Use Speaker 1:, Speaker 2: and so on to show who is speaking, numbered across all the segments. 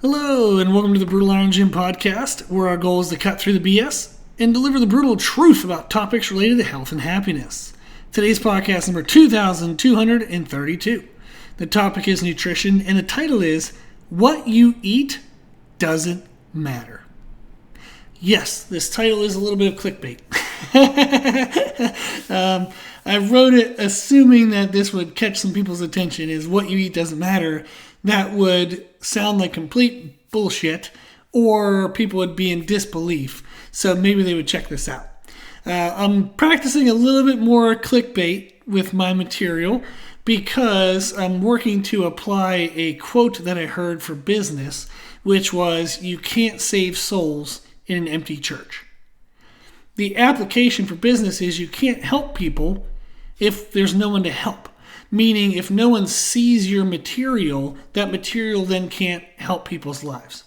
Speaker 1: Hello, and welcome to the Brutal Iron Gym podcast, where our goal is to cut through the BS and deliver the brutal truth about topics related to health and happiness. Today's podcast number 2232. The topic is nutrition, and the title is What You Eat Doesn't Matter. Yes, this title is a little bit of clickbait. I wrote it assuming that this would catch some people's attention, is what you eat doesn't matter. That would sound like complete bullshit, or people would be in disbelief. So maybe they would check this out. I'm practicing a little bit more clickbait with my material because I'm working to apply a quote that I heard for business, which was, "You can't save souls in an empty church." The application for business is you can't help people if there's no one to help. Meaning, if no one sees your material, that material then can't help people's lives.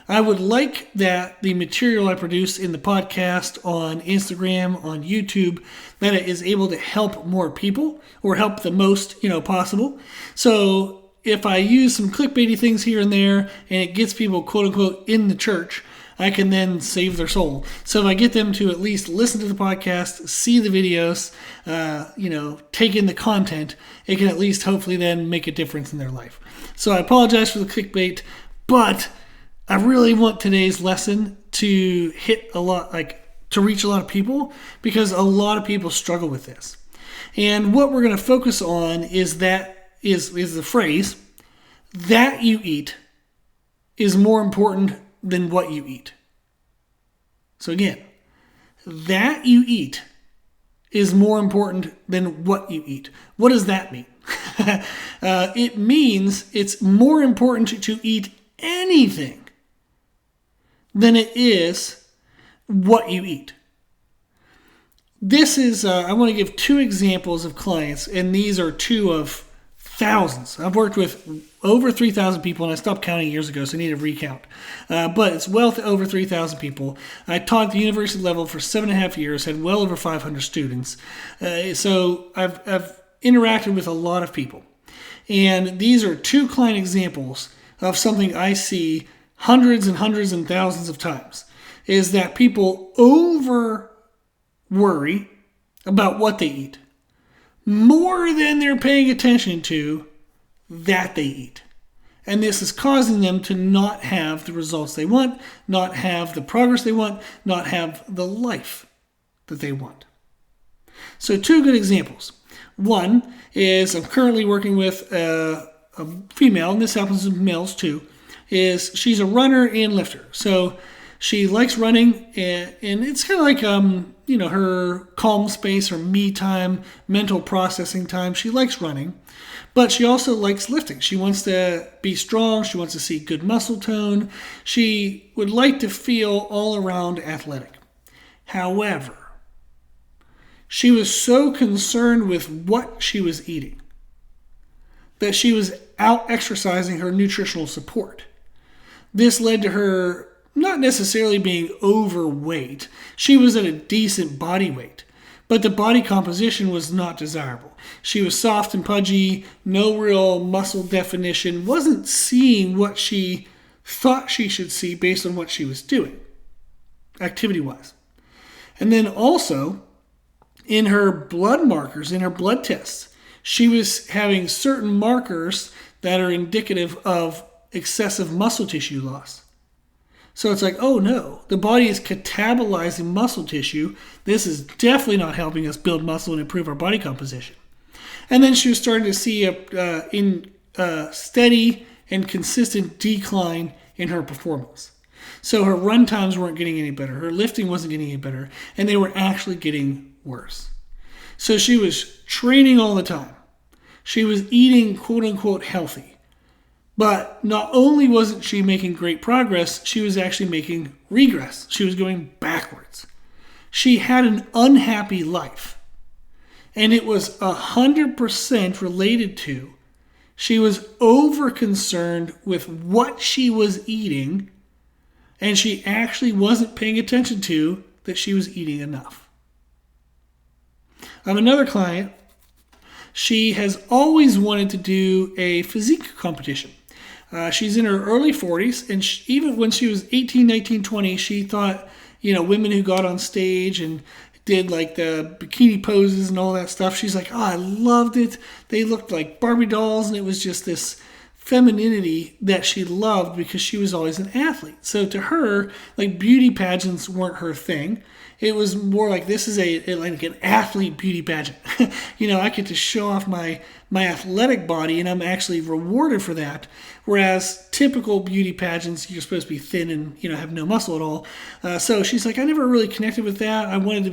Speaker 1: I would like that the material I produce in the podcast, on Instagram, on YouTube, that it is able to help more people or help the most, possible. So if I use some clickbaity things here and there and it gets people, quote unquote, in the church, I can then save their soul. So if I get them to at least listen to the podcast, see the videos, take in the content, it can at least hopefully then make a difference in their life. So I apologize for the clickbait, but I really want today's lesson to hit a lot, to reach a lot of people, because a lot of people struggle with this. And what we're going to focus on is the phrase, that you eat is more important than what you eat. So again, that you eat is more important than what you eat. What does that mean? It means it's more important to eat anything than it is what you eat. This is, I want to give two examples of clients, and these are two of thousands. I've worked with over 3,000 people, and I stopped counting years ago, so I need to recount. But it's well over 3,000 people. I taught at the university level for 7.5 years, had well over 500 students. So I've interacted with a lot of people. And these are two client examples of something I see hundreds and hundreds and thousands of times, is that people over worry about what they eat more than they're paying attention to that they eat. And this is causing them to not have the results they want, not have the progress they want, not have the life that they want. So two good examples. One is I'm currently working with a female, and this happens with males too, is she's a runner and lifter. So she likes running, and it's kind of like, her calm space, her me time, mental processing time. She likes running, but she also likes lifting. She wants to be strong. She wants to see good muscle tone. She would like to feel all around athletic. However, she was so concerned with what she was eating that she was out exercising her nutritional support. This led to her not necessarily being overweight. She was at a decent body weight, but the body composition was not desirable. She was soft and pudgy, no real muscle definition, wasn't seeing what she thought she should see based on what she was doing, activity-wise. And then also, in her blood markers, in her blood tests, she was having certain markers that are indicative of excessive muscle tissue loss. So it's like, oh no, the body is catabolizing muscle tissue. This is definitely not helping us build muscle and improve our body composition. And then she was starting to see a steady and consistent decline in her performance. So her run times weren't getting any better. Her lifting wasn't getting any better. And they were actually getting worse. So she was training all the time. She was eating, quote unquote, healthy. But not only wasn't she making great progress, she was actually making regress. She was going backwards. She had an unhappy life. And it was 100% related to she was over concerned with what she was eating, and she actually wasn't paying attention to that she was eating enough. I have another client. She has always wanted to do a physique competition. She's in her early 40s, and even when she was 18, 19, 20, she thought, women who got on stage and did like the bikini poses and all that stuff, she's like, oh, I loved it. They looked like Barbie dolls, and it was just this femininity that she loved because she was always an athlete. So to her, like, beauty pageants weren't her thing. It was more like, this is like an athlete beauty pageant. I get to show off my athletic body, and I'm actually rewarded for that. Whereas typical beauty pageants, you're supposed to be thin and have no muscle at all. So she's like, I never really connected with that. I wanted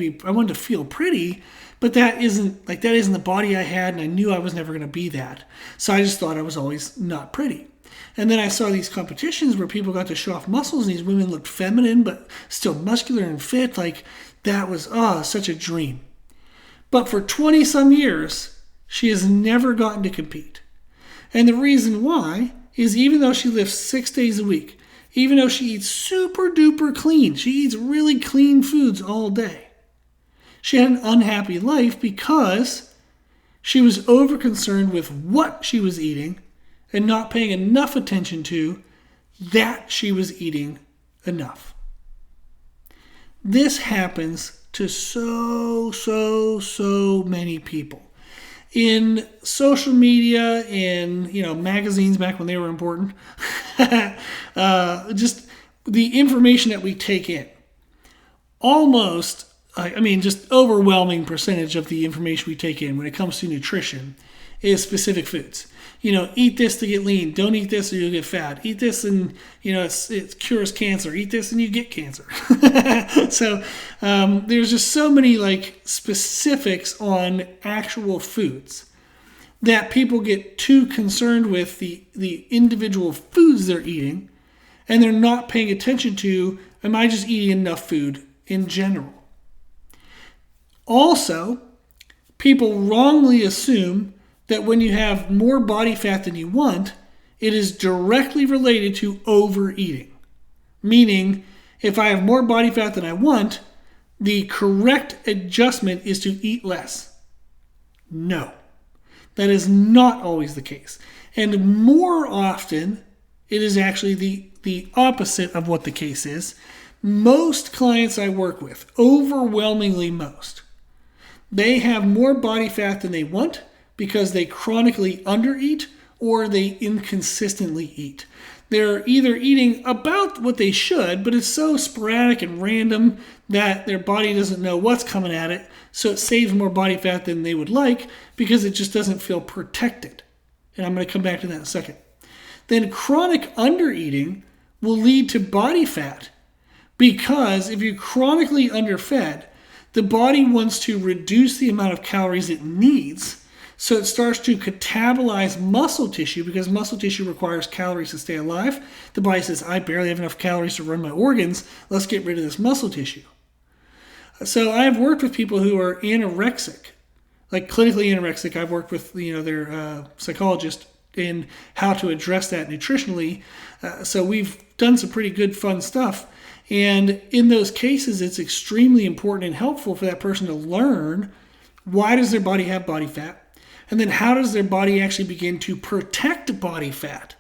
Speaker 1: to feel pretty, but that isn't the body I had, and I knew I was never going to be that. So I just thought I was always not pretty. And then I saw these competitions where people got to show off muscles, and these women looked feminine but still muscular and fit. Like, that was such a dream. But for 20 some years, she has never gotten to compete. And the reason why is, even though she lifts 6 days a week, even though she eats super duper clean, she eats really clean foods all day, she had an unhappy life because she was over concerned with what she was eating and not paying enough attention to that she was eating enough. This happens to so many people. In social media, in magazines back when they were important, just the information that we take in. Just overwhelming percentage of the information we take in when it comes to nutrition is specific foods. Eat this to get lean. Don't eat this or you'll get fat. Eat this and, it cures cancer. Eat this and you get cancer. So there's just so many specifics on actual foods that people get too concerned with the individual foods they're eating, and they're not paying attention to, am I just eating enough food in general? Also, people wrongly assume that when you have more body fat than you want, it is directly related to overeating. Meaning, if I have more body fat than I want, the correct adjustment is to eat less. No, that is not always the case. And more often, it is actually the opposite of what the case is. Most clients I work with, overwhelmingly most, they have more body fat than they want because they chronically undereat or they inconsistently eat. They're either eating about what they should, but it's so sporadic and random that their body doesn't know what's coming at it, so it saves more body fat than they would like because it just doesn't feel protected. And I'm going to come back to that in a second. Then chronic undereating will lead to body fat because if you're chronically underfed, the body wants to reduce the amount of calories it needs, so it starts to catabolize muscle tissue because muscle tissue requires calories to stay alive. The body says, I barely have enough calories to run my organs. Let's get rid of this muscle tissue. So I've worked with people who are anorexic, like clinically anorexic. I've worked with their psychologist in how to address that nutritionally. So we've done some pretty good fun stuff. And in those cases, it's extremely important and helpful for that person to learn, why does their body have body fat? And then how does their body actually begin to protect body fat?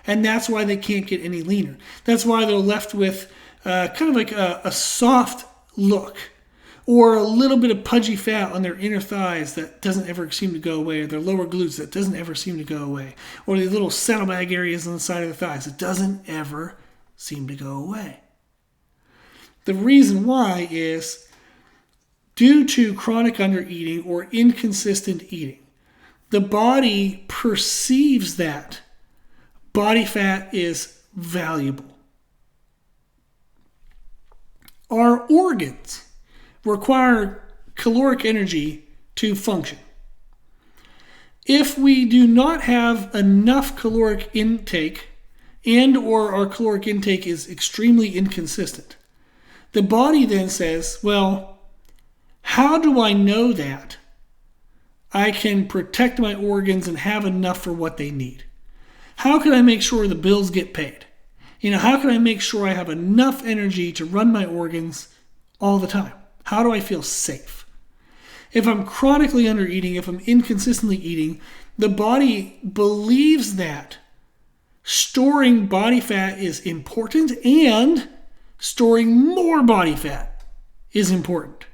Speaker 1: And that's why they can't get any leaner. That's why they're left with kind of like a soft look, or a little bit of pudgy fat on their inner thighs that doesn't ever seem to go away, or their lower glutes that doesn't ever seem to go away, or the little saddlebag areas on the side of the thighs that doesn't ever seem to go away. The reason why is due to chronic undereating or inconsistent eating. The body perceives that body fat is valuable. Our organs require caloric energy to function. If we do not have enough caloric intake and or our caloric intake is extremely inconsistent, the body then says, well, how do I know that I can protect my organs and have enough for what they need? How can I make sure the bills get paid? How can I make sure I have enough energy to run my organs all the time? How do I feel safe? If I'm chronically undereating, if I'm inconsistently eating, the body believes that storing body fat is important, and storing more body fat is important.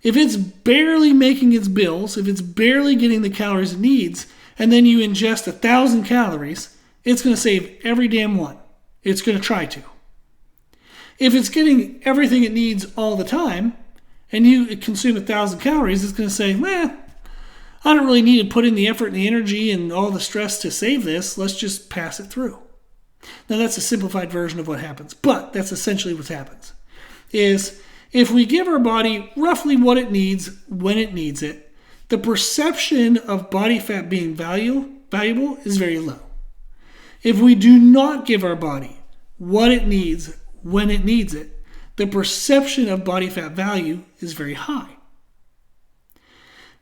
Speaker 1: If it's barely making its bills, if it's barely getting the calories it needs, and then you ingest 1,000 calories, it's going to save every damn one. It's going to try to. If it's getting everything it needs all the time, and you consume 1,000 calories, it's going to say, I don't really need to put in the effort and the energy and all the stress to save this. Let's just pass it through. Now, that's a simplified version of what happens, but that's essentially what happens. Is if we give our body roughly what it needs when it needs it, the perception of body fat being valuable is very low. If we do not give our body what it needs when it needs it, the perception of body fat value is very high.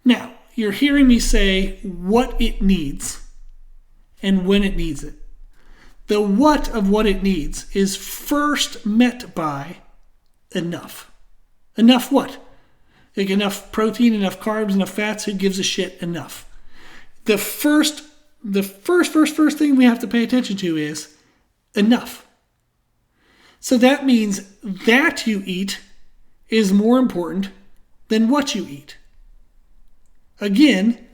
Speaker 1: Now, you're hearing me say what it needs and when it needs it. The what of what it needs is first met by enough. Enough what? Like enough protein, enough carbs, enough fats. Who gives a shit? Enough. The first thing we have to pay attention to is enough. So that means that you eat is more important than what you eat. Again,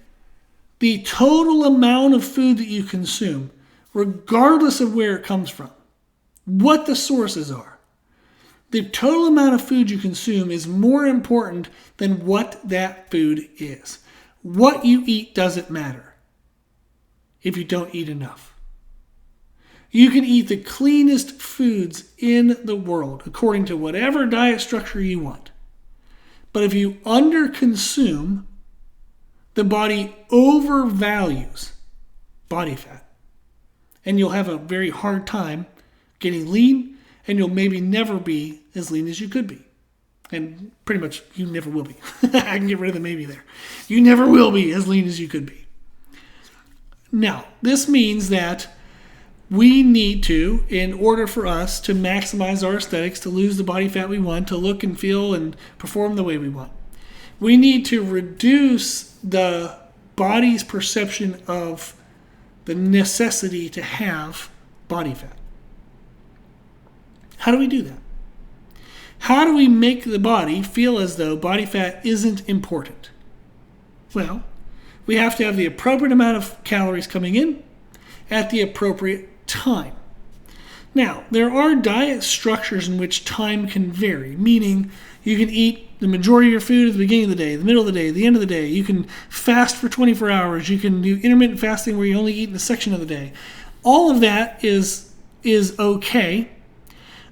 Speaker 1: the total amount of food that you consume, regardless of where it comes from, what the sources are, the total amount of food you consume is more important than what that food is. What you eat doesn't matter if you don't eat enough. You can eat the cleanest foods in the world according to whatever diet structure you want. But if you underconsume, the body overvalues body fat. And you'll have a very hard time getting lean, and you'll maybe never be as lean as you could be. And pretty much, you never will be. I can get rid of the maybe there. You never will be as lean as you could be. Now, this means that we need to, in order for us to maximize our aesthetics, to lose the body fat we want, to look and feel and perform the way we want, we need to reduce the body's perception of the necessity to have body fat. How do we do that? How do we make the body feel as though body fat isn't important? Well, we have to have the appropriate amount of calories coming in at the appropriate time. Now, there are diet structures in which time can vary, meaning you can eat the majority of your food at the beginning of the day, the middle of the day, the end of the day. You can fast for 24 hours. You can do intermittent fasting where you only eat in a section of the day. All of that is okay,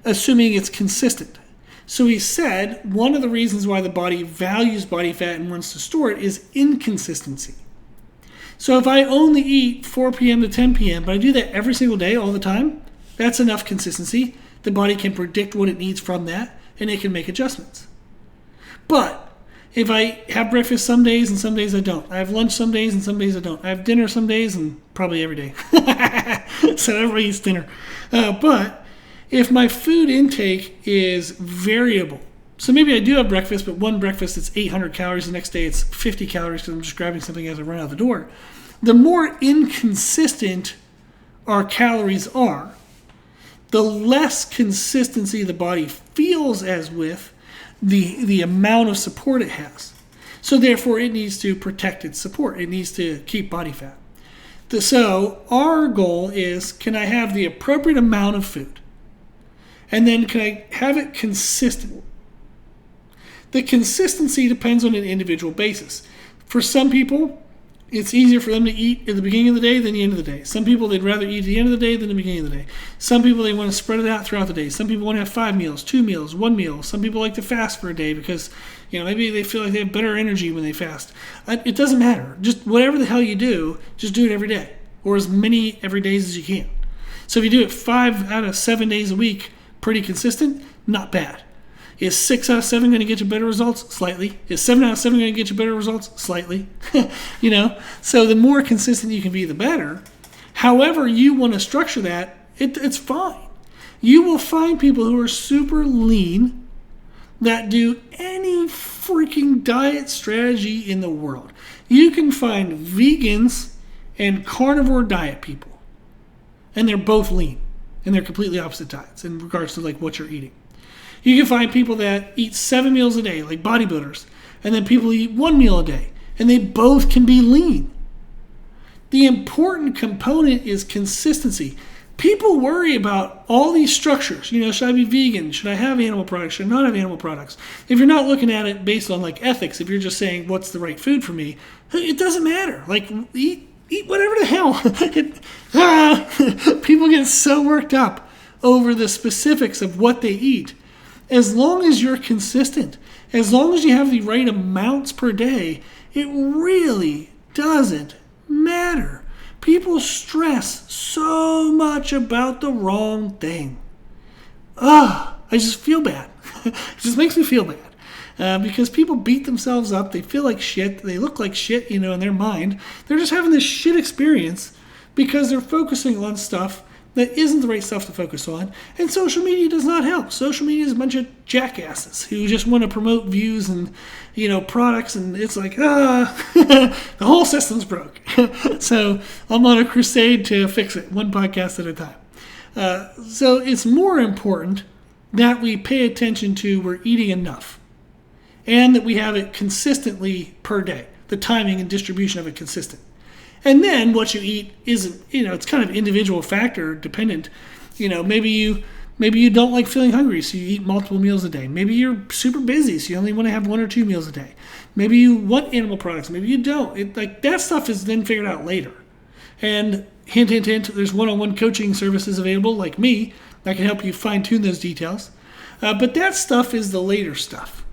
Speaker 1: assuming it's consistent. So he said one of the reasons why the body values body fat and wants to store it is inconsistency. So if I only eat 4 p.m. to 10 p.m., but I do that every single day all the time, that's enough consistency. The body can predict what it needs from that, and it can make adjustments. But if I have breakfast some days and some days I don't. I have lunch some days and some days I don't. I have dinner some days and probably every day. So everybody eats dinner. But if my food intake is variable, so maybe I do have breakfast, but one breakfast it's 800 calories, the next day it's 50 calories because I'm just grabbing something as I run out the door. The more inconsistent our calories are, the less consistency the body feels as with the amount of support it has. So therefore it needs to protect its support. It needs to keep body fat. So our goal is, can I have the appropriate amount of food? And then can I have it consistent? The consistency depends on an individual basis. For some people, it's easier for them to eat at the beginning of the day than the end of the day. Some people, they'd rather eat at the end of the day than the beginning of the day. Some people, they want to spread it out throughout the day. Some people want to have 5 meals, 2 meals, 1 meal. Some people like to fast for a day because, maybe they feel like they have better energy when they fast. It doesn't matter. Just whatever the hell you do, just do it every day, or as many every days as you can. So if you do it 5 out of 7 days a week, pretty consistent, not bad. Is 6 out of 7 going to get you better results? Slightly. Is 7 out of 7 going to get you better results? Slightly. So the more consistent you can be, the better. However you want to structure that, it's fine. You will find people who are super lean that do any freaking diet strategy in the world. You can find vegans and carnivore diet people. and they're both lean, and they're completely opposite diets in regards to like what you're eating. You can find people that eat 7 meals a day, like bodybuilders, and then people eat 1 meal a day, and they both can be lean. The important component is consistency. People worry about all these structures. Should I be vegan? Should I have animal products? Should I not have animal products? If you're not looking at it based on like ethics, if you're just saying what's the right food for me, it doesn't matter. Like eat whatever the hell. People get so worked up over the specifics of what they eat. As long as you're consistent, as long as you have the right amounts per day, it really doesn't matter. People stress so much about the wrong thing. I just feel bad. It just makes me feel bad. Because people beat themselves up. They feel like shit. They look like shit, in their mind. They're just having this shit experience because they're focusing on stuff that isn't the right stuff to focus on. And social media does not help. Social media is a bunch of jackasses who just want to promote views and, products. And it's like, the whole system's broke. So I'm on a crusade to fix it, one podcast at a time. So it's more important that we pay attention to we're eating enough and that we have it consistently per day, the timing and distribution of it consistent. And then what you eat isn't, it's kind of individual factor dependent. Maybe you don't like feeling hungry, so you eat multiple meals a day. Maybe you're super busy, so you only want to have 1 or 2 meals a day. Maybe you want animal products, maybe you don't. That stuff is then figured out later. And hint, hint, hint, there's one-on-one coaching services available like me that can help you fine-tune those details. But that stuff is the later stuff.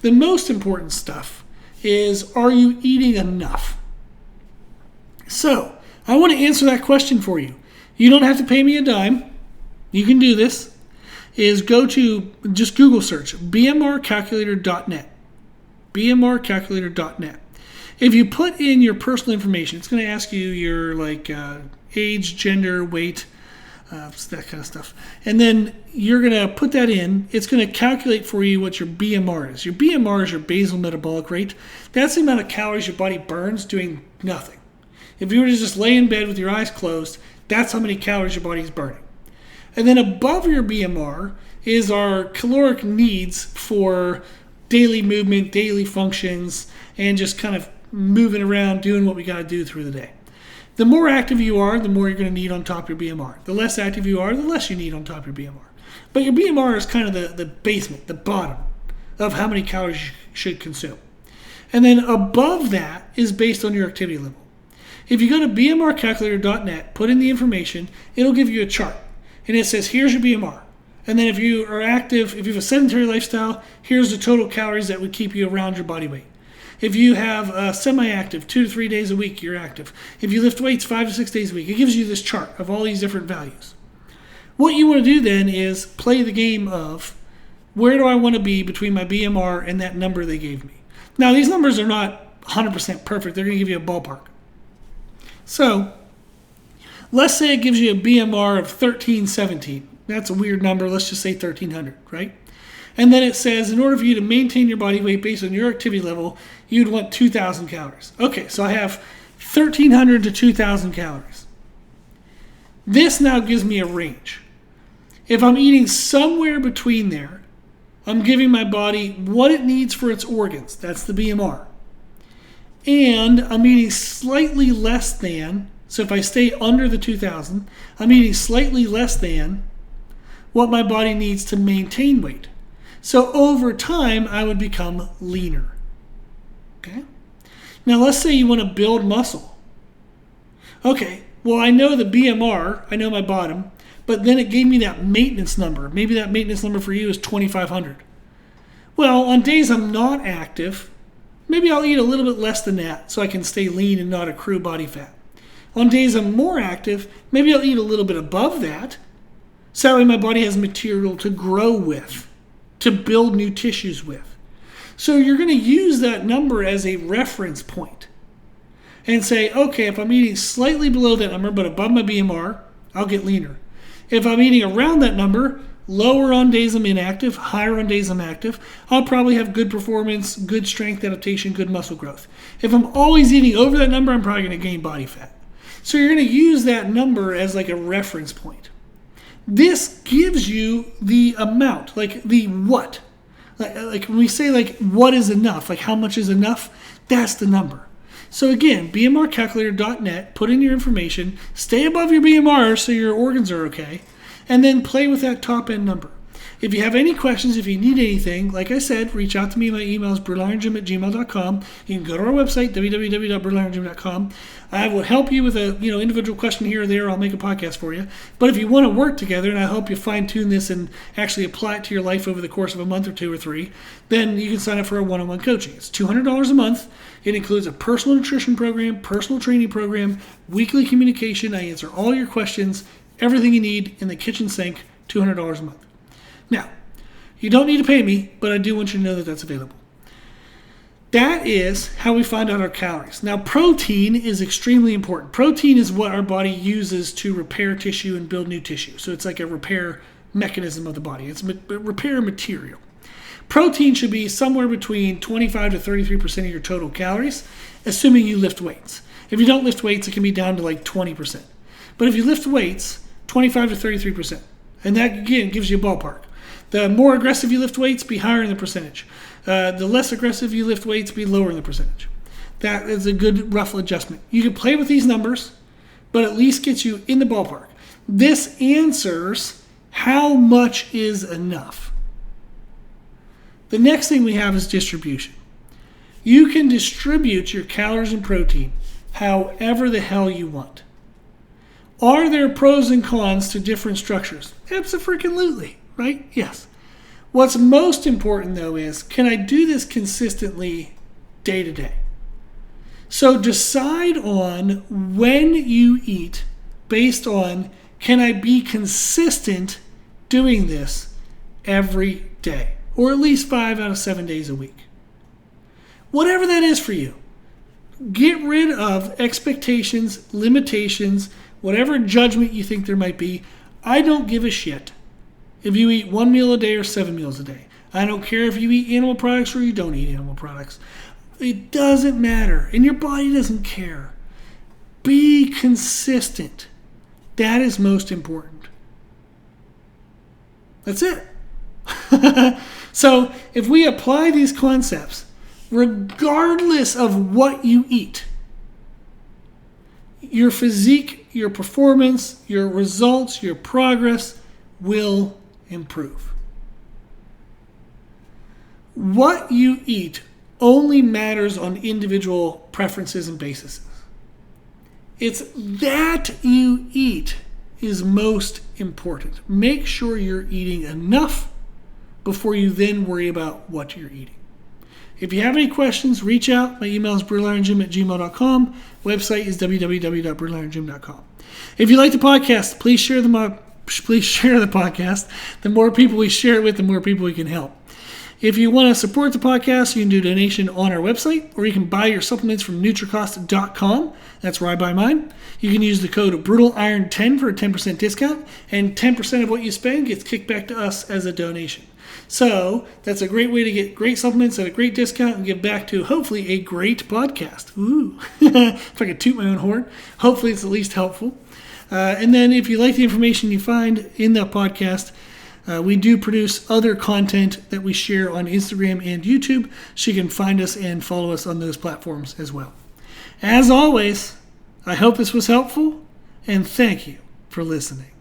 Speaker 1: The most important stuff is, are you eating enough? So, I want to answer that question for you. You don't have to pay me a dime. You can do this. Just Google search bmrcalculator.net. bmrcalculator.net. If you put in your personal information, it's going to ask you your age, gender, weight, that kind of stuff. And then you're going to put that in. It's going to calculate for you what your BMR is. Your BMR is your basal metabolic rate. That's the amount of calories your body burns doing nothing. If you were to just lay in bed with your eyes closed, that's how many calories your body is burning. And then above your BMR is our caloric needs for daily movement, daily functions, and just kind of moving around, doing what we got to do through the day. The more active you are, the more you're going to need on top of your BMR. The less active you are, the less you need on top of your BMR. But your BMR is kind of the basement, the bottom of how many calories you should consume. And then above that is based on your activity level. If you go to bmrcalculator.net, put in the information, it'll give you a chart. And it says, here's your BMR. And then if you are active, if you have a sedentary lifestyle, here's the total calories that would keep you around your body weight. If you have a semi-active, 2 to 3 days a week, you're active. If you lift weights 5 to 6 days a week, it gives you this chart of all these different values. What you want to do then is play the game of, where do I want to be between my BMR and that number they gave me? Now, these numbers are not 100% perfect. They're going to give you a ballpark. So, let's say it gives you a BMR of 1317. That's a weird number. Let's just say 1300, right? And then it says, in order for you to maintain your body weight based on your activity level, you'd want 2,000 calories. Okay, so I have 1,300 to 2,000 calories. This now gives me a range. If I'm eating somewhere between there, I'm giving my body what it needs for its organs. That's the BMR. And I'm eating slightly less than, so if I stay under the 2,000, I'm eating slightly less than what my body needs to maintain weight. So over time, I would become leaner. Okay? Now let's say you want to build muscle. Okay, well I know the BMR, I know my bottom, but then it gave me that maintenance number. Maybe that maintenance number for you is 2,500. Well, on days I'm not active, maybe I'll eat a little bit less than that so I can stay lean and not accrue body fat. On days I'm more active, maybe I'll eat a little bit above that so that way my body has material to grow with, to build new tissues with. So you're going to use that number as a reference point and say, okay, if I'm eating slightly below that number but above my BMR, I'll get leaner. If I'm eating around that number, lower on days I'm inactive, higher on days I'm active, I'll probably have good performance, good strength adaptation, good muscle growth. If I'm always eating over that number, I'm probably going to gain body fat. So you're going to use that number as like a reference point. This gives you the amount, like the what. Like when we say like what is enough, like how much is enough, that's the number. So again, BMRcalculator.net, put in your information, stay above your BMR so your organs are okay, and then play with that top end number. If you have any questions, if you need anything, like I said, reach out to me. My email is brutalirongym@gmail.com. You can go to our website, www.brutalirongym.com. I will help you with a individual question here or there. I'll make a podcast for you. But if you want to work together, and I help you fine-tune this and actually apply it to your life over the course of a month or two or three, then you can sign up for a one-on-one coaching. It's $200 a month. It includes a personal nutrition program, personal training program, weekly communication. I answer all your questions, everything you need in the kitchen sink, $200 a month. Now, you don't need to pay me, but I do want you to know that that's available. That is how we find out our calories. Now, protein is extremely important. Protein is what our body uses to repair tissue and build new tissue. So it's like a repair mechanism of the body. It's a repair material. Protein should be somewhere between 25 to 33% of your total calories, assuming you lift weights. If you don't lift weights, it can be down to like 20%. But if you lift weights, 25 to 33%. And that, again, gives you a ballpark. The more aggressive you lift weights, be higher in the percentage. The less aggressive you lift weights, be lower in the percentage. That is a good rough adjustment. You can play with these numbers, but at least gets you in the ballpark. This answers how much is enough. The next thing we have is distribution. You can distribute your calories and protein however the hell you want. Are there pros and cons to different structures? Abso-freaking-lutely, right? Yes. What's most important, though, is can I do this consistently day to day? So decide on when you eat based on can I be consistent doing this every day, or at least 5 out of 7 days a week. Whatever that is for you. Get rid of expectations, limitations, whatever judgment you think there might be. I don't give a shit if you eat 1 meal a day or 7 meals a day. I don't care if you eat animal products or you don't eat animal products. It doesn't matter, and your body doesn't care. Be consistent. That is most important. That's it. So if we apply these concepts, regardless of what you eat, your physique, your performance, your results, your progress will improve. What you eat only matters on individual preferences and bases. It's that you eat is most important. Make sure you're eating enough before you then worry about what you're eating. If you have any questions, reach out. My email is brutalirongym@gmail.com. Website is www.brutalirongym.com. If you like the podcast, please share the podcast. The more people we share it with, the more people we can help. If you want to support the podcast, you can do a donation on our website, or you can buy your supplements from Nutricost.com. That's where I buy mine. You can use the code BrutalIron10 for a 10% discount, and 10% of what you spend gets kicked back to us as a donation. So that's a great way to get great supplements at a great discount and give back to, hopefully, a great podcast. Ooh, if I could toot my own horn. Hopefully it's at least helpful. And then if you like the information you find in the podcast, we do produce other content that we share on Instagram and YouTube, so you can find us and follow us on those platforms as well. As always, I hope this was helpful, and thank you for listening.